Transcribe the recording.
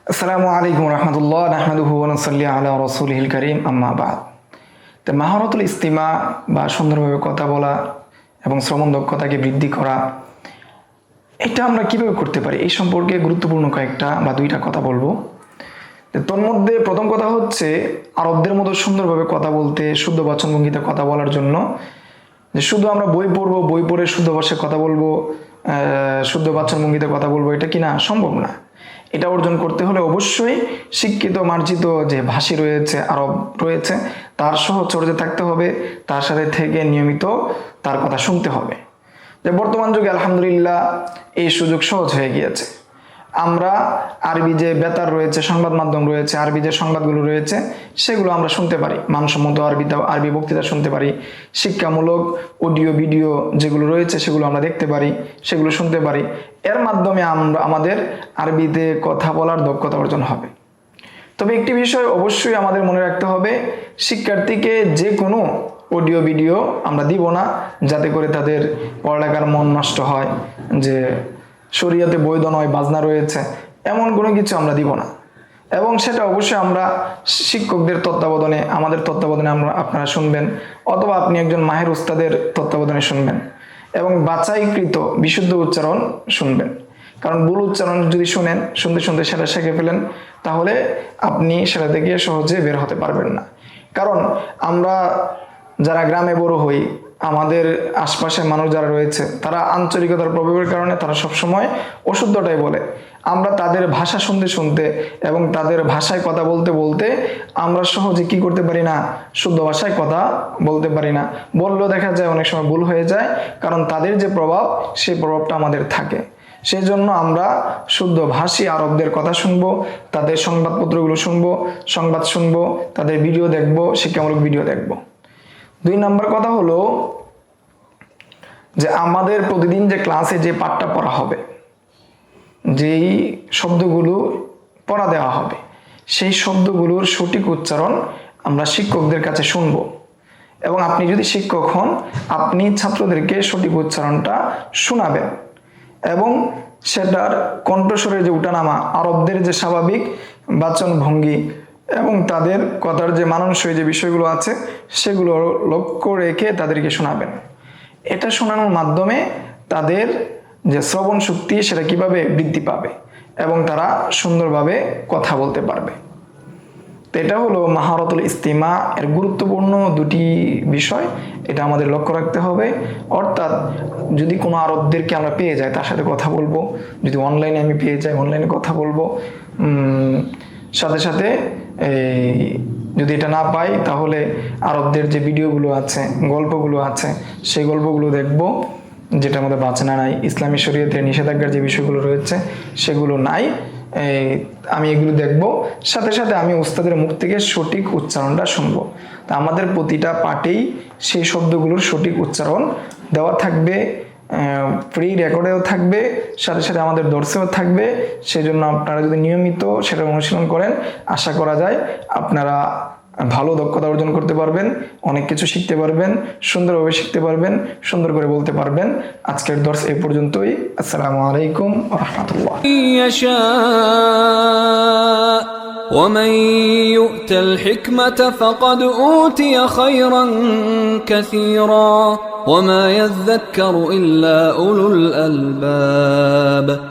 আসসালামু আলাইকুম রহমতুল্লাহ নাহমাদুহু ওয়া নুসাল্লি আলা রাসূলিহিল কারীম আম্মা বাদ। তো মাহারাতুল ইস্তিমা বা সুন্দরভাবে কথা বলা এবং শ্রবণ দক্ষতাকে বৃদ্ধি করা, এটা আমরা কিভাবে করতে পারি এই সম্পর্কে গুরুত্বপূর্ণ কয়েকটা বা দুইটা কথা বলবো। তোর মধ্যে প্রথম কথা হচ্ছে আরবদের মতো সুন্দরভাবে কথা বলতে, শুদ্ধ বাচনভঙ্গিতে কথা বলার জন্য যে শুধু আমরা বই পড়বো, বই পড়ে শুদ্ধ ভাষায় কথা বলবো, শুদ্ধ বাচনভঙ্গিতে কথা বলবো, এটা কি না সম্ভব না। এটা অর্জন করতে হলে অবশ্যই শিক্ষিত মার্জিত যে ভাষী রয়েছে, আরব রয়েছে, তার সহচর্যে থাকতে হবে, তার সাথে থেকে নিয়মিত তার কথা শুনতে হবে। যে বর্তমান যুগে আলহামদুলিল্লাহ এই সুযোগ সহজ হয়ে গিয়েছে। আমরা আরবি যে বেতার রয়েছে, সংবাদ মাধ্যম রয়েছে, আরবি যে সংবাদগুলো রয়েছে সেগুলো আমরা শুনতে পারি, মানসম্মত আরবি বক্তৃতা শুনতে পারি, শিক্ষামূলক অডিও ভিডিও যেগুলো রয়েছে সেগুলো আমরা দেখতে পারি, সেগুলো শুনতে পারি। এর মাধ্যমে আমরা আমাদের আরবিতে কথা বলার দক্ষতা অর্জন হবে। তবে একটি বিষয় অবশ্যই আমাদের মনে রাখতে হবে, শিক্ষার্থীকে যে কোনো অডিও ভিডিও আমরা দিব না যাতে করে তাদের পড়ালেখার মন নষ্ট হয়, যে শরীয়তে বৈধ নয়, বাজনা রয়েছে, এমন কোনো কিছু আমরা দিব না। এবং সেটা অবশ্যই আমরা শিক্ষকদের তত্ত্বাবধানে, আমাদের তত্ত্বাবধানে আপনারা শুনবেন, অথবা আপনি একজন মাহের উস্তাদের তত্ত্বাবধানে শুনবেন এবং বাছাইকৃত বিশুদ্ধ উচ্চারণ শুনবেন। কারণ ভুল উচ্চারণ যদি শুনেন, শুনতে শুনতে সেটা শিখে ফেলেন, তাহলে আপনি সেটা থেকে সহজে বের হতে পারবেন না। কারণ আমরা যারা গ্রামে বড় হই, আমাদের আশপাশের মানুষ যারা রয়েছে, তারা আঞ্চলিকতার প্রভাবের কারণে তারা সবসময় অশুদ্ধটাই বলে। আমরা তাদের ভাষা শুনতে শুনতে এবং তাদের ভাষায় কথা বলতে বলতে আমরা সহজে কি করতে পারি না, শুদ্ধ ভাষায় কথা বলতে পারি না। বললেও দেখা যায় অনেক সময় ভুল হয়ে যায়, কারণ তাদের যে প্রভাব, সেই প্রভাবটা আমাদের থাকে। সেই জন্য আমরা শুদ্ধ ভাষী আরবদের কথা শুনবো, তাদের সংবাদপত্রগুলো শুনবো, সংবাদ শুনবো, তাদের ভিডিও দেখবো, শিক্ষামূলক ভিডিও দেখবো। 2 নম্বর কথা হলো যে আমাদের প্রতিদিন যে ক্লাসে যে পাঠটা পড়া হবে, যেই শব্দগুলো পড়া দেওয়া হবে, সেই শব্দগুলোর সঠিক উচ্চারণ আমরা শিক্ষকদের কাছে শুনবো। এবং আপনি যদি শিক্ষক হন, আপনি ছাত্রদেরকে সঠিক উচ্চারণটা শোনাবেন এবং সেটার কণ্ঠস্বরের যে উঠানামা, আরবদের যে স্বাভাবিক বাচন ভঙ্গি এবং তাদের কথার যে মানানসই যে বিষয়গুলো আছে সেগুলো লক্ষ্য রেখে তাদেরকে শোনাবেন। এটা শোনানোর মাধ্যমে তাদের যে শ্রবণ শক্তি সেটা কিভাবে বৃদ্ধি পাবে এবং তারা সুন্দরভাবে কথা বলতে পারবে। তো এটা হলো মাহারাতুল ইস্তিমা এর গুরুত্বপূর্ণ 2টি বিষয়, এটা আমাদের লক্ষ্য রাখতে হবে। অর্থাৎ যদি কোনো আরবদেরকে আমরা পেয়ে যাই, তার সাথে কথা বলবো, যদি অনলাইনে আমি পেয়ে যাই অনলাইনে কথা বলবো, সাথে সাথে যদি এটা না পাই তাহলে আরবদের যে ভিডিওগুলো আছে, গল্পগুলো আছে, সেই গল্পগুলো দেখবো, যেটার মধ্যে বাচনা নাই, ইসলামী শরীয়তের নিষেধাজ্ঞার যে বিষয়গুলো রয়েছে সেগুলো নাই, আমি এগুলো দেখবো। সাথে সাথে আমি উস্তাদের মুখ থেকে সঠিক উচ্চারণটা শুনবো। তা আমাদের প্রতিটা পাঠেই সেই শব্দগুলোর সঠিক উচ্চারণ দেওয়া থাকবে, ফ্রি রেকর্ডেও থাকবে, সাথে সাথে আমাদের দর্শেও থাকবে। সেই জন্য আপনারা যদি নিয়মিত সেটা অনুশীলন করেন, আশা করা যায় আপনারা ভালো দক্ষতা অর্জন করতে পারবেন, অনেক কিছু শিখতে পারবেন, সুন্দরভাবে শিখতে পারবেন, সুন্দর করে বলতে পারবেন। আজকের দর্শ এই পর্যন্তই। আসসালামু আলাইকুম ওয়া রাহমাতুল্লাহ। ومن يؤت الحكمة فقد أوتي خيرا كثيرا وما يذكر إلا أولو الألباب